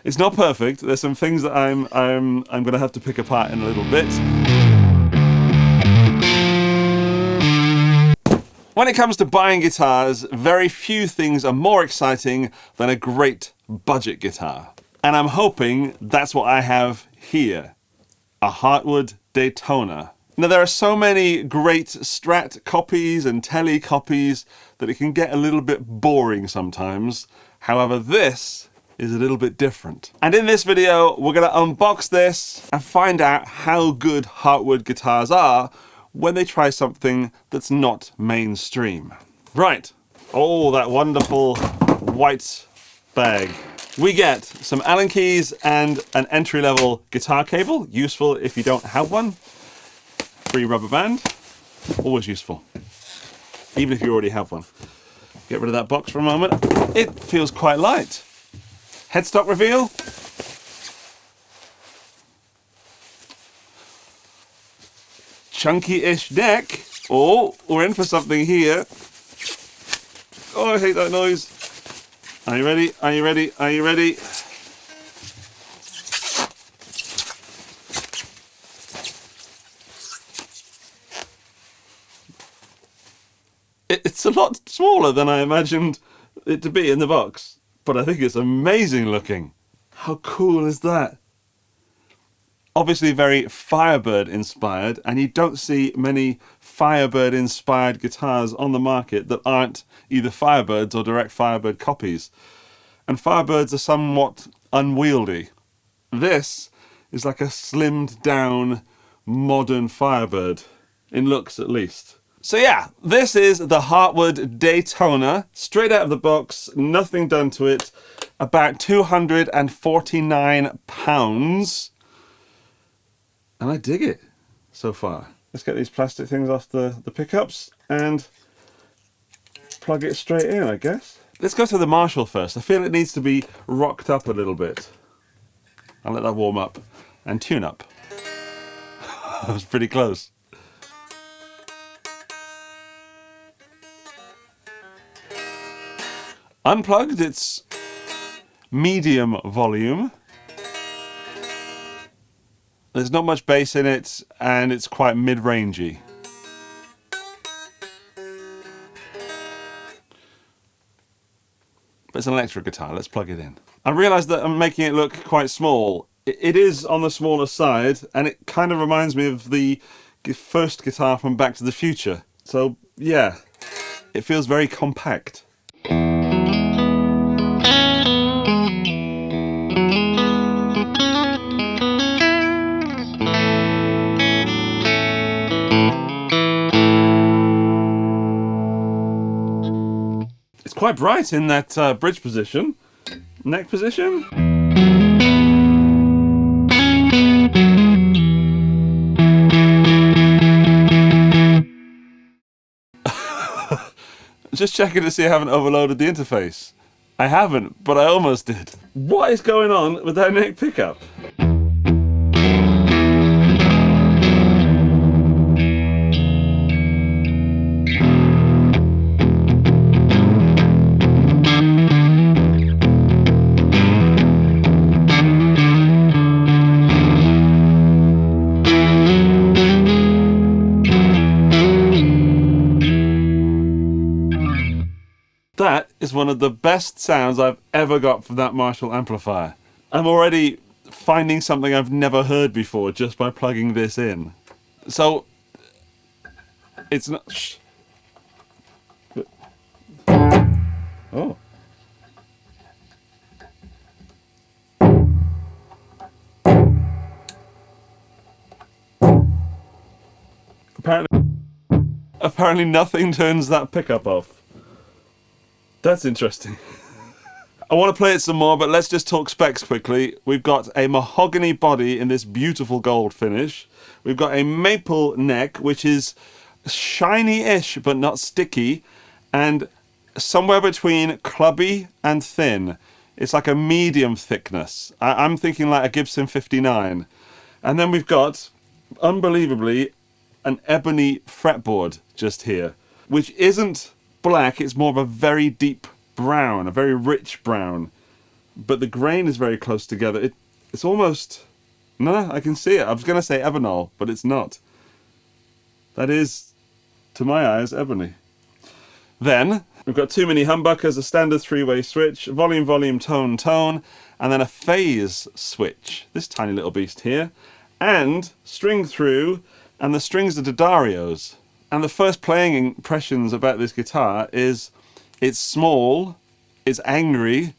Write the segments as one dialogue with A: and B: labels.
A: It's not perfect. There's some things that I'm gonna have to pick apart in a little bit. When it comes to buying guitars, very few things are more exciting than a great budget guitar. And I'm hoping that's what I have here. A Hartwood Daytona. Now there are so many great Strat copies and Tele copies that it can get a little bit boring sometimes. However, this is a little bit different. And in this video, we're gonna unbox this and find out how good Hartwood guitars are when they try something that's not mainstream. Right, oh, that wonderful white bag. We get some Allen keys and an entry-level guitar cable, useful if you don't have one. Free rubber band, always useful, even if you already have one. Get rid of that box for a moment. It feels quite light. Headstock reveal. Chunky-ish neck. Oh, we're in for something here. Oh, I hate that noise. Are you ready? Are you ready? Are you ready? It's a lot smaller than I imagined it to be in the box, but I think it's amazing looking. How cool is that? Obviously very Firebird inspired, and you don't see many Firebird inspired guitars on the market that aren't either Firebirds or direct Firebird copies. And Firebirds are somewhat unwieldy. This is like a slimmed down modern Firebird, in looks at least. So yeah, this is the Hartwood Daytona, straight out of the box, nothing done to it, about £249. And I dig it so far. Let's get these plastic things off the pickups and plug it straight in, I guess. Let's go to the Marshall first. I feel it needs to be rocked up a little bit. I'll let that warm up and tune up. That was pretty close. Unplugged, it's medium volume. There's not much bass in it, and it's quite mid-rangey. But it's an electric guitar, let's plug it in. I realised that I'm making it look quite small. It is on the smaller side, and it kind of reminds me of the first guitar from Back to the Future. So, yeah, it feels very compact. Quite bright in that bridge position. Neck position. Just checking to see I haven't overloaded the interface. I haven't, but I almost did. What is going on with that neck pickup? That is one of the best sounds I've ever got from that Marshall amplifier. I'm already finding something I've never heard before just by plugging this in. So, it's not... Shh. Oh. Apparently nothing turns that pickup off. That's interesting. I want to play it some more, but let's just talk specs quickly. We've got a mahogany body in this beautiful gold finish. We've got a maple neck, which is shiny-ish, but not sticky, and somewhere between clubby and thin. It's like a medium thickness. I'm thinking like a Gibson 59. And then we've got, unbelievably, an ebony fretboard just here, which isn't black, it's more of a very deep brown, a very rich brown. but the grain is very close together. It's almost... No, I can see it. I was going to say ebonol, but it's not. That is, to my eyes, ebony. Then, we've got 2 mini humbuckers, a standard 3-way switch, volume, volume, tone, tone, and then a phase switch. This tiny little beast here. And string through, and the strings are D'Addario's. And the first playing impressions about this guitar is it's small, it's angry,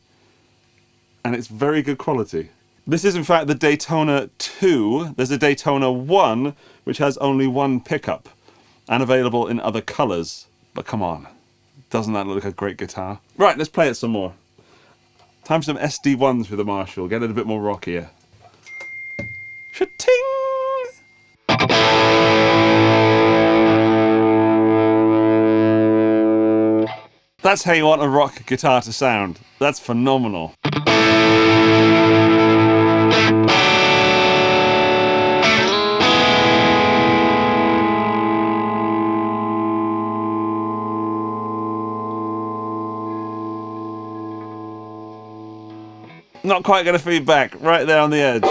A: and it's very good quality. This is in fact the Daytona II. There's a Daytona I, which has only 1 pickup, and available in other colours. But come on, doesn't that look like a great guitar? Right, let's play it some more. Time for some SD1s with the Marshall, get it a bit more rockier. Cha-ting! That's how you want a rock guitar to sound. That's phenomenal. Not quite going to feed back, right there on the edge.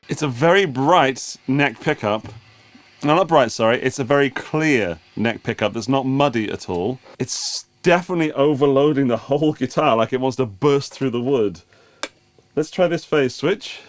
A: It's a very bright neck pickup. No, not bright, sorry. It's a very clear neck pickup that's not muddy at all. It's definitely overloading the whole guitar like it wants to burst through the wood. Let's try this phase switch.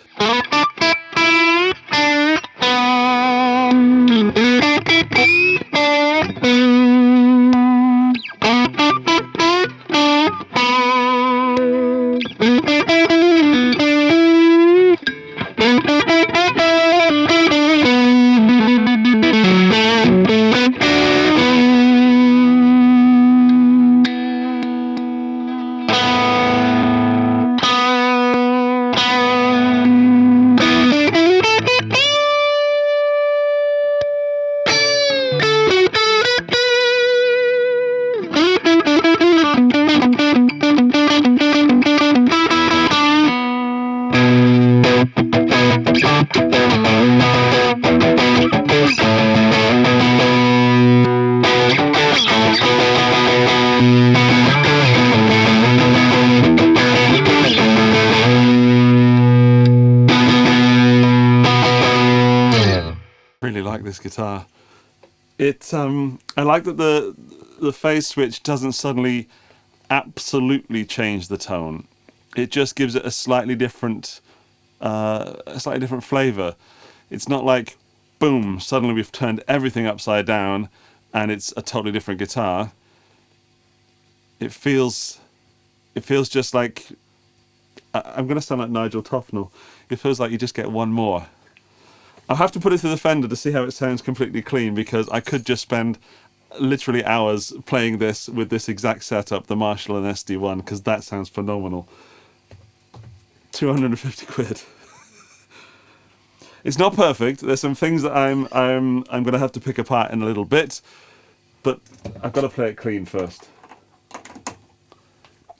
A: Really like this guitar. I like that the phase switch doesn't suddenly absolutely change the tone. It just gives it a slightly different flavor. It's not like boom, suddenly we've turned everything upside down and it's a totally different guitar. It feels just like I'm going to sound like Nigel Tufnell. It feels like you just get one more. I'll have to put it through the Fender to see how it sounds completely clean, because I could just spend literally hours playing this with this exact setup, the Marshall and SD1, because that sounds phenomenal. 250 quid. It's not perfect. There's some things that I'm going to have to pick apart in a little bit, but I've got to play it clean first.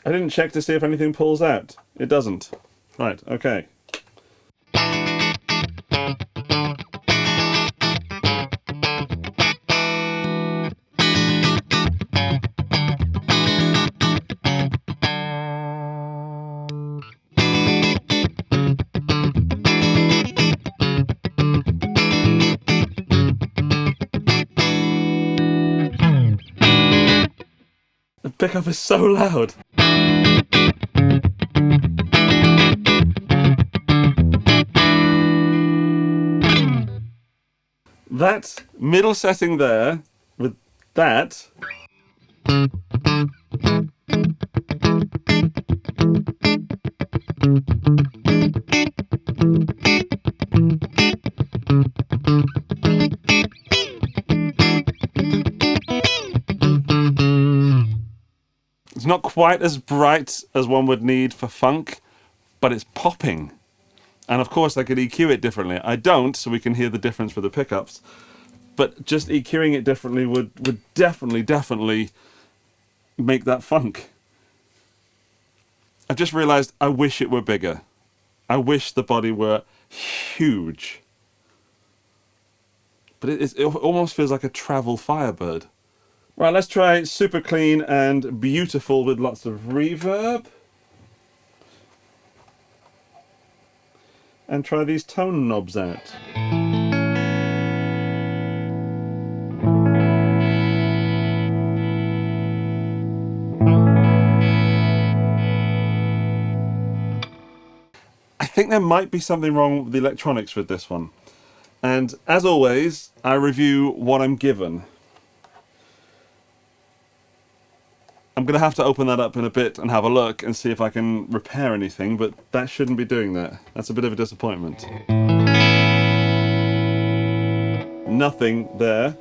A: I didn't check to see if anything pulls out. It doesn't. Right, okay. The pickup is so loud. That middle setting there, with that, it's not quite as bright as one would need for funk, but it's popping. And of course I could EQ it differently. I don't, so we can hear the difference with the pickups. But just EQing it differently would definitely make that funk. I've just realized I wish it were bigger. I wish the body were huge. But it almost feels like a travel Firebird. Right, let's try super clean and beautiful with lots of reverb. And try these tone knobs out. I think there might be something wrong with the electronics with this one. And as always, I review what I'm given. I'm going to have to open that up in a bit and have a look and see if I can repair anything, but that shouldn't be doing that. That's a bit of a disappointment. Nothing there.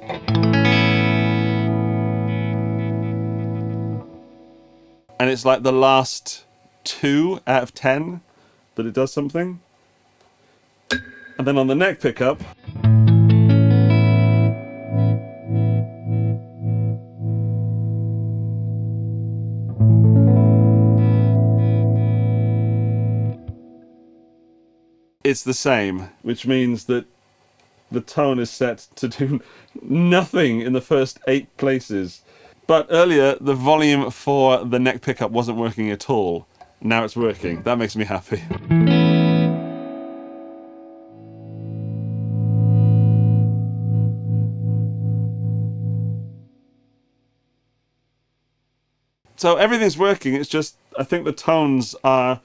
A: And it's like the last 2 out of 10 that it does something. And then on the neck pickup, it's the same, which means that the tone is set to do nothing in the first 8 places. But earlier, the volume for the neck pickup wasn't working at all. Now it's working. That makes me happy. So everything's working, it's just, I think the tones are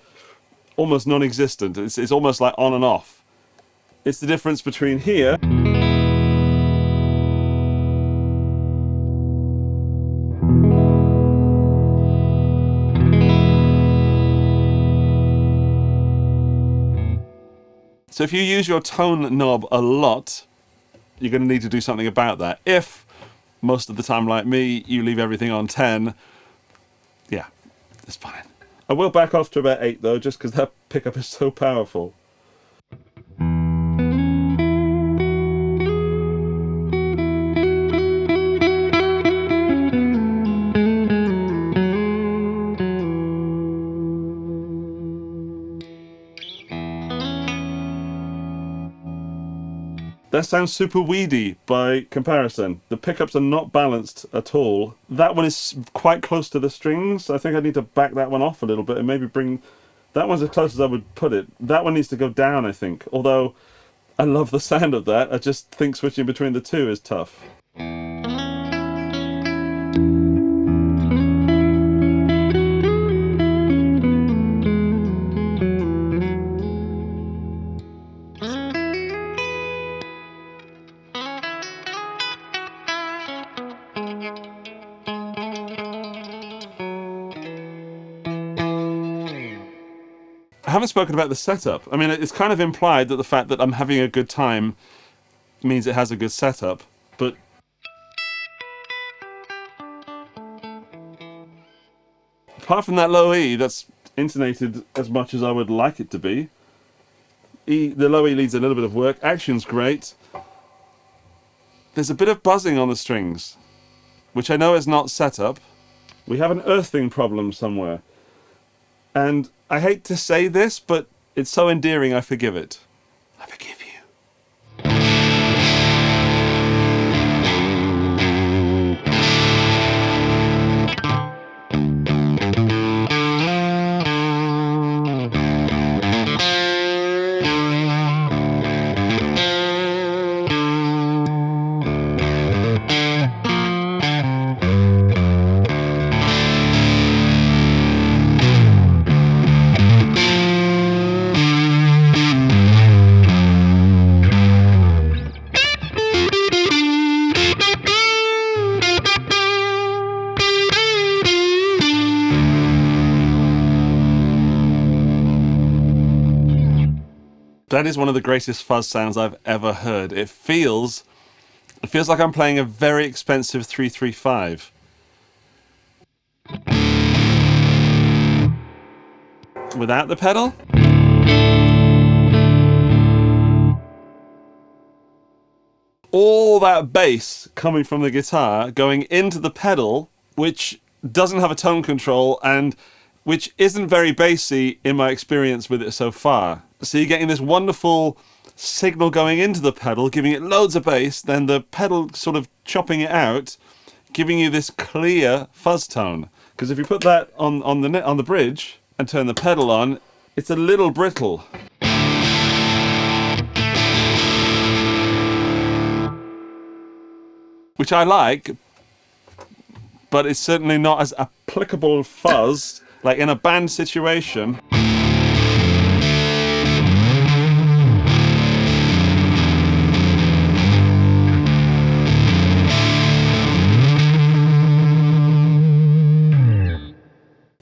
A: almost non-existent. It's almost like on and off. It's the difference between here so if you use your tone knob a lot, you're going to need to do something about that. If, most of the time like me, you leave everything on 10, yeah, it's fine. I will back off to about 8 though, just because that pickup is so powerful. That sounds super weedy by comparison. The pickups are not balanced at all. That one is quite close to the strings. I think I need to back that one off a little bit and maybe bring... That one's as close as I would put it. That one needs to go down, I think. Although, I love the sound of that. I just think switching between the two is tough. I haven't spoken about the setup. I mean, it's kind of implied that the fact that I'm having a good time means it has a good setup, but apart from that low E that's intonated as much as I would like it to be, the low E needs a little bit of work. Action's great. There's a bit of buzzing on the strings, which I know is not setup. We have an earthing problem somewhere. And I hate to say this, but it's so endearing I forgive it. I forgive you. That is one of the greatest fuzz sounds I've ever heard. It feels like I'm playing a very expensive 335. without the pedal. All that bass coming from the guitar going into the pedal, which doesn't have a tone control and which isn't very bassy in my experience with it so far. So you're getting this wonderful signal going into the pedal, giving it loads of bass, then the pedal sort of chopping it out, giving you this clear fuzz tone. Because if you put that on the bridge and turn the pedal on, it's a little brittle. Which I like, but it's certainly not as applicable fuzz, like in a band situation.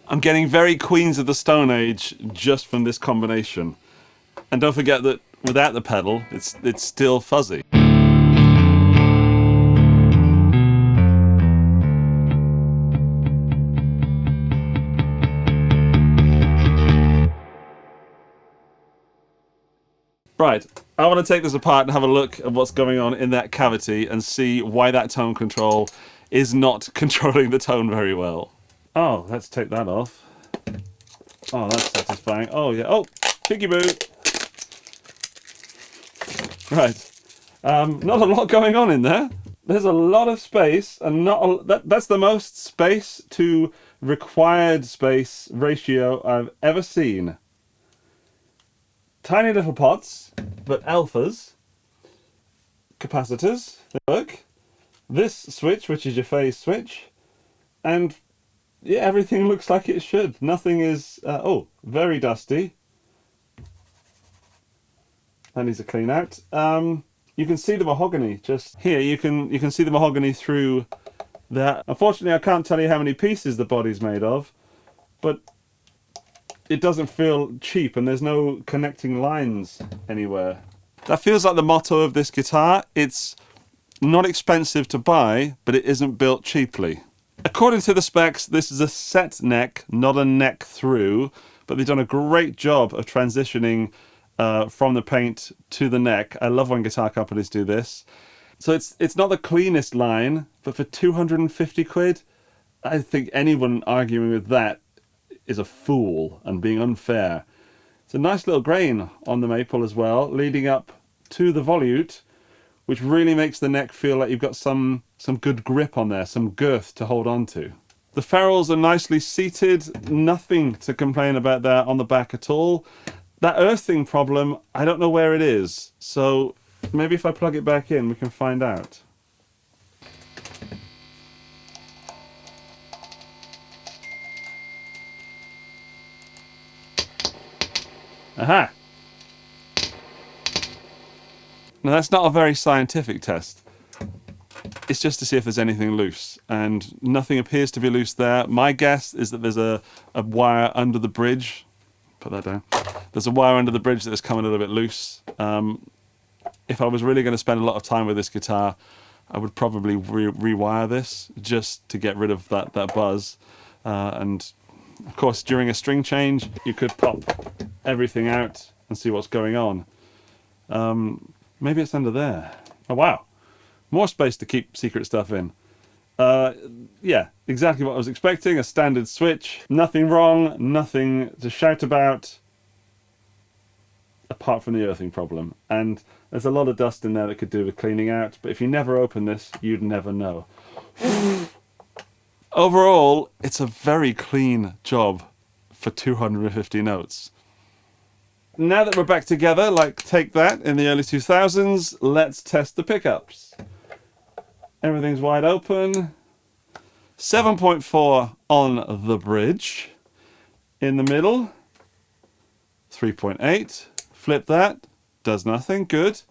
A: I'm getting very Queens of the Stone Age just from this combination. And don't forget that without the pedal, it's still fuzzy. Right, I want to take this apart and have a look at what's going on in that cavity and see why that tone control is not controlling the tone very well. Oh, let's take that off. Oh, that's satisfying. Oh, yeah. Oh, piggy boot. Right. Not a lot going on in there. There's a lot of space, and that's the most space to required space ratio I've ever seen. Tiny little pots, but alphas, capacitors, they work. This switch, which is your phase switch, and yeah, everything looks like it should. Nothing is, oh, very dusty. That needs a clean out. You can see the mahogany just here. You can see the mahogany through that. Unfortunately, I can't tell you how many pieces the body's made of, but it doesn't feel cheap, and there's no connecting lines anywhere. That feels like the motto of this guitar. It's not expensive to buy, but it isn't built cheaply. According to the specs, this is a set neck, not a neck through, but they've done a great job of transitioning from the paint to the neck. I love when guitar companies do this. So it's not the cleanest line, but for 250 quid, I think anyone arguing with that is a fool and being unfair. It's a nice little grain on the maple as well, leading up to the volute, which really makes the neck feel like you've got some good grip on there, some girth to hold on to. The ferrules are nicely seated, nothing to complain about there on the back at all. That earthing problem, I don't know where it is, so maybe if I plug it back in we can find out. Aha! Now that's not a very scientific test. It's just to see if there's anything loose, and nothing appears to be loose there. My guess is that there's a wire under the bridge. Put that down. There's a wire under the bridge that is coming a little bit loose. If I was really going to spend a lot of time with this guitar, I would probably rewire this just to get rid of that buzz. And of course, during a string change, you could pop everything out and see what's going on. Maybe it's under there. Oh wow, more space to keep secret stuff in. Yeah, exactly what I was expecting. A standard switch. Nothing wrong, nothing to shout about, apart from the earthing problem. And there's a lot of dust in there that could do with cleaning out, but if you never open this, you'd never know. Overall, it's a very clean job for 250 notes. Now that we're back together, like Take That in the early 2000s, let's test the pickups. Everything's wide open. 7.4 on the bridge. In the middle, 3.8. Flip that, does nothing, good.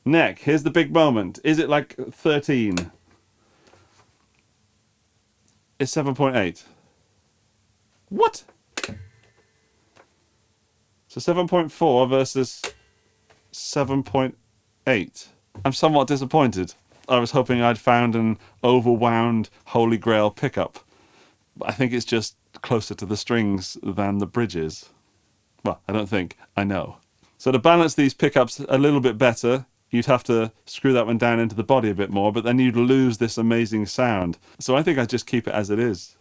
A: Neck, here's the big moment. Is it like 13? It's 7.8. What? So 7.4 versus 7.8. I'm somewhat disappointed. I was hoping I'd found an overwound Holy Grail pickup. But I think it's just closer to the strings than the bridges. Well, I don't think, I know. So to balance these pickups a little bit better, you'd have to screw that one down into the body a bit more, but then you'd lose this amazing sound. So I think I just keep it as it is.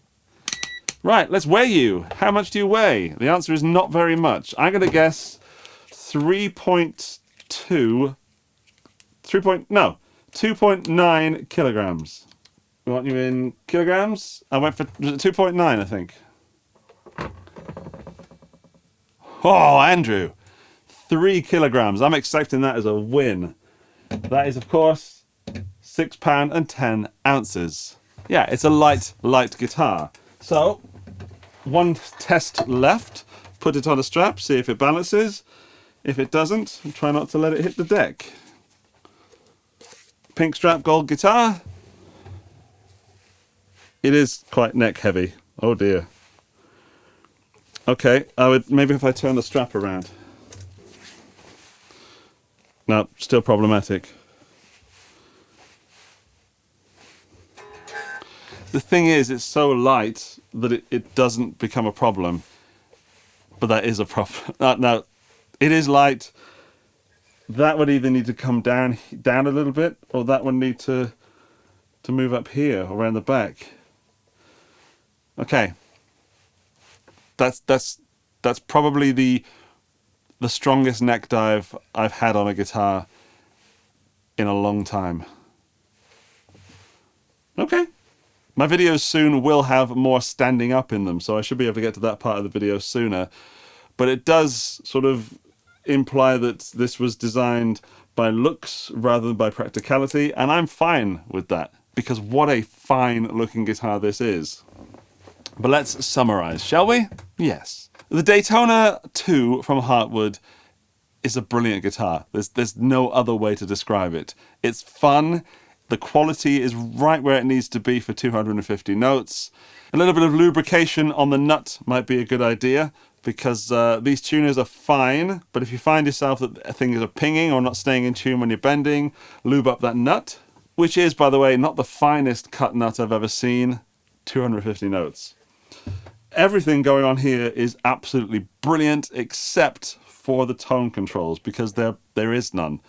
A: Right, let's weigh you. How much do you weigh? The answer is not very much. I'm going to guess 2.9 kilograms. We want you in kilograms? I went for 2.9, I think. Oh, Andrew, 3 kilograms. I'm accepting that as a win. That is, of course, £6 and 10 ounces. Yeah, it's a light guitar. So, one test left. Put it on a strap, see if it balances. If it doesn't, try not to let it hit the deck. Pink strap, gold guitar. It is quite neck heavy. Oh dear. Okay, I would maybe if I turn the strap around. No, still problematic. The thing is, it's so light that it doesn't become a problem. But that is a problem. No, it is light. That would either need to come down a little bit, or that would need to move up here or around the back. Okay. That's probably the strongest neck dive I've had on a guitar in a long time. Okay. My videos soon will have more standing up in them, so I should be able to get to that part of the video sooner. But it does sort of imply that this was designed by looks rather than by practicality, and I'm fine with that, because what a fine looking guitar this is. But let's summarize, shall we? Yes. The Daytona II from Hartwood is a brilliant guitar. There's no other way to describe it. It's fun. The quality is right where it needs to be for 250 notes. A little bit of lubrication on the nut might be a good idea, because these tuners are fine, but if you find yourself that things are pinging or not staying in tune when you're bending, lube up that nut, which is, by the way, not the finest cut nut I've ever seen. 250 notes. Everything going on here is absolutely brilliant, except for the tone controls, because there is none.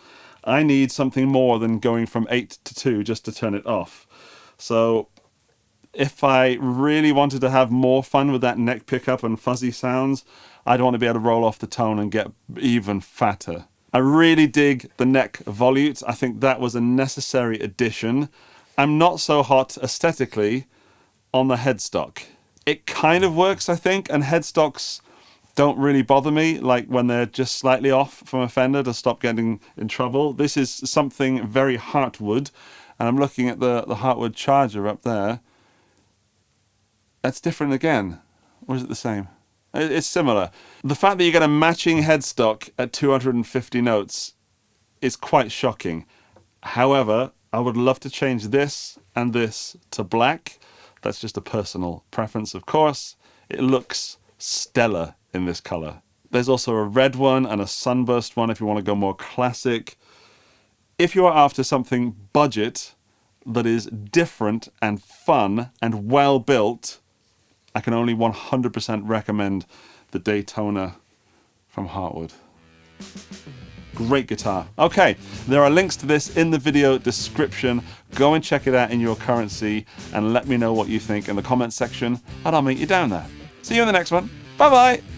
A: I need something more than going from 8 to 2 just to turn it off. So if I really wanted to have more fun with that neck pickup and fuzzy sounds, I'd want to be able to roll off the tone and get even fatter. I really dig the neck volute. I think that was a necessary addition. I'm not so hot aesthetically on the headstock. It kind of works, I think, and headstocks don't really bother me, like when they're just slightly off from a Fender to stop getting in trouble. This is something very Hartwood, and I'm looking at the Hartwood Charger up there. That's different again. Or is it the same? It's similar. The fact that you get a matching headstock at 250 notes is quite shocking. However, I would love to change this and this to black. That's just a personal preference, of course. It looks stellar in this color. There's also a red one and a sunburst one if you want to go more classic. If you are after something budget that is different and fun and well built, I can only 100% recommend the Daytona from Hartwood. Great guitar. Okay, there are links to this in the video description. Go and check it out in your currency and let me know what you think in the comments section, and I'll meet you down there. See you in the next one. Bye-bye.